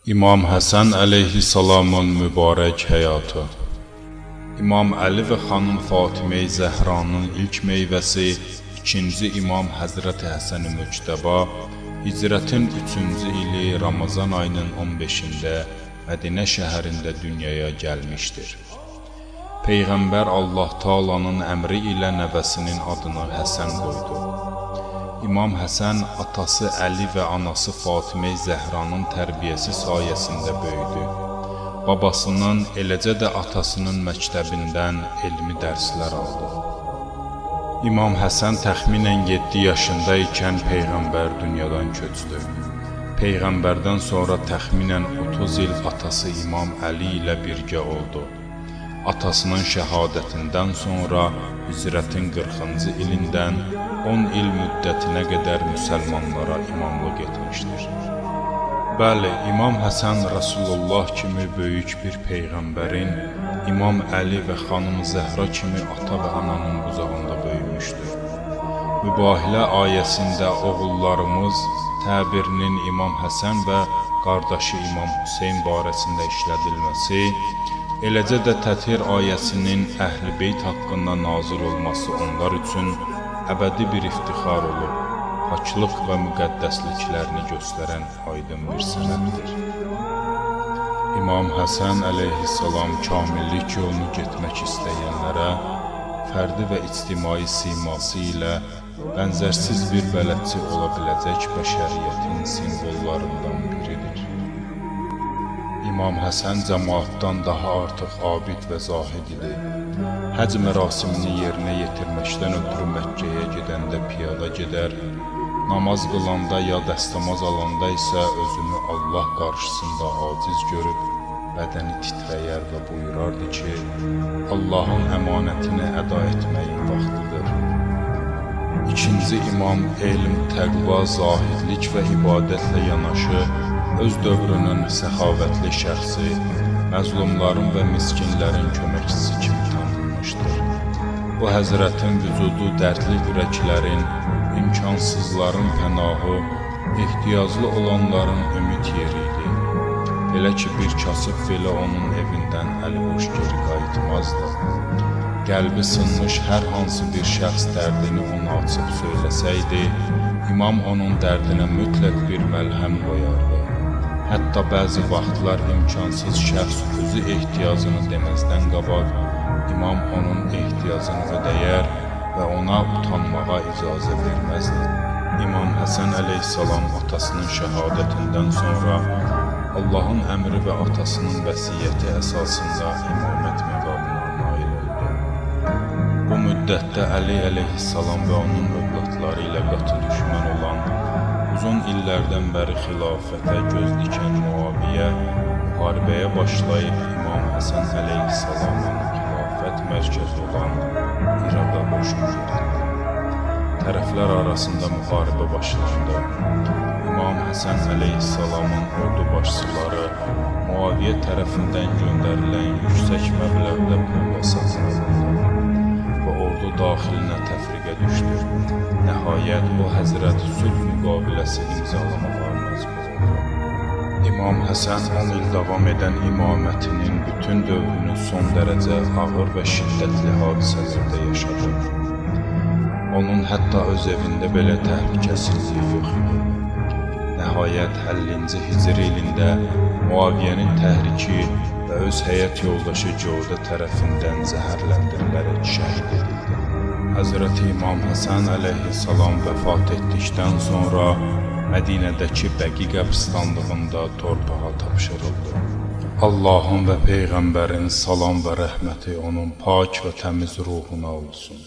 İmam Həsən əleyhissalamın mübarək həyatı. İmam Əli və xanım Fatimə-i Zəhranın ilk meyvəsi, ikinci İmam Həzrəti Həsən-i Müctəba, hicrətin 3-cü ili Ramazan ayının 15-də Mədinə şəhərində dünyaya gəlmişdir. Peyğəmbər Allah Taalanın əmri ilə nəvəsinin adını Həsən qoydu. İmam Həsən atası Əli və anası Fatimə-i Zəhranın tərbiyəsi sayəsində böyüdü. Babasının, eləcə də atasının məktəbindən elmi dərslər aldı. İmam Həsən təxminən 7 yaşında ikən Peyğəmbər dünyadan köçdü. Peyğəmbərdən sonra təxminən 30 il atası İmam Əli ilə birgə oldu. Atasının şəhadətindən sonra hicrətin 40-cı ilindən 10 il müddətinə qədər müsəlmanlara imamlıq etmişdir. Bəli, İmam Həsən Rasulullah kimi böyük bir Peyğəmbərin, İmam Əli və xanım Zəhra kimi ata və ananın qucağında böyümüşdür. Mübahilə ayəsində oğullarımız təbirinin İmam Həsən və qardaşı İmam Hüseyn barəsində işlədilməsi, eləcə də Təthir ayəsinin Əhl-i Beyt haqqında nazil olması onlar üçün əbədi bir iftixar olub, paklıq və müqəddəsliklərini göstərən aydın bir sənəddir. İmam Həsən əleyhissalam kamillik yolunu getmək istəyənlərə fərdi və ictimai siması ilə bənzərsiz bir bələdçi ola biləcək bəşəriyyətin simvollarından biridir. İmam Həsən cəmaatdan daha artıq abid və zahid idi. Həc mərasimini yerinə yetirməkdən ötürü Məkkəyə gedəndə piyada gedər, namaz qılanda ya dəstəmaz alanda isə özünü Allah qarşısında aciz görüb, bədəni titrəyər və buyurardı ki, Allahın əmanətini əda etməyin vaxtıdır. İkinci imam elm, təqva, zahidlik və ibadətlə yanaşı, öz dövrünün səxavətli şəxsi, məzlumların və miskinlərin köməkçisi kimi tanınmışdır. Bu həzrətin vücudu dərdli ürəklərin, imkansızların pənahı, ehtiyaclı olanların ümid yeri idi. Elə ki, bir kasıb belə onun evindən əliboş geri qayıtmazdı. Qəlbi sınmış hər hansı bir şəxs dərdini ona açıb söyləsəydi, imam onun dərdinə mütləq bir məlhəm qoyardı. Hətta bəzi vaxtlar imkansız şəxs özü ehtiyacını deməzdən qabaq, imam onun ehtiyacını ödəyər və ona utanmağa icazə verməzdi. İmam Həsən əleyhissalam atasının şəhadətindən sonra Allahın əmri və atasının vəsiyyəti əsasında imamət məqamına nail oldu. Bu müddətdə Əli əleyhissalam və onun övladları ilə qatı düşmən olan, uzun illərdən bəri xilafətə göz dikən Muaviyə müharibəyə başlayıb İmam Həsən əleyhissalamın xilafət mərkəzi olan İraqa qoşun yeritdi. Tərəflər arasında müharibə başlandı. İmam Həsən əleyhissalamın ordu başçıları Muaviyə tərəfindən göndərilən yüksək məbləğdə pulla satın alındı və ordu daxilinə təfriqə düşdü. Nəhayət o həzrət sülh müqaviləsi imzalamağa məcbur oldu. İmam Həsən 10 il davam edən imamətinin bütün dövrünü son dərəcə ağır və şiddətli hadisələrdə yaşadı. Onun hətta öz evində belə təhlükəsizliyi yox idi. Nəhayət 50-ci hicri ilində Muaviyyənin təhriki və öz həyat yoldaşı Cövdə tərəfindən zəhərləndirilərək şəhid edildi. Həzrəti İmam Həsən əleyhissalam vəfat etdikdən sonra Mədinədəki Bəqi qəbristanlığında torpağa tapşırıldı. Allahın və Peyğəmbərin salam və rəhməti onun pak və təmiz ruhuna olsun.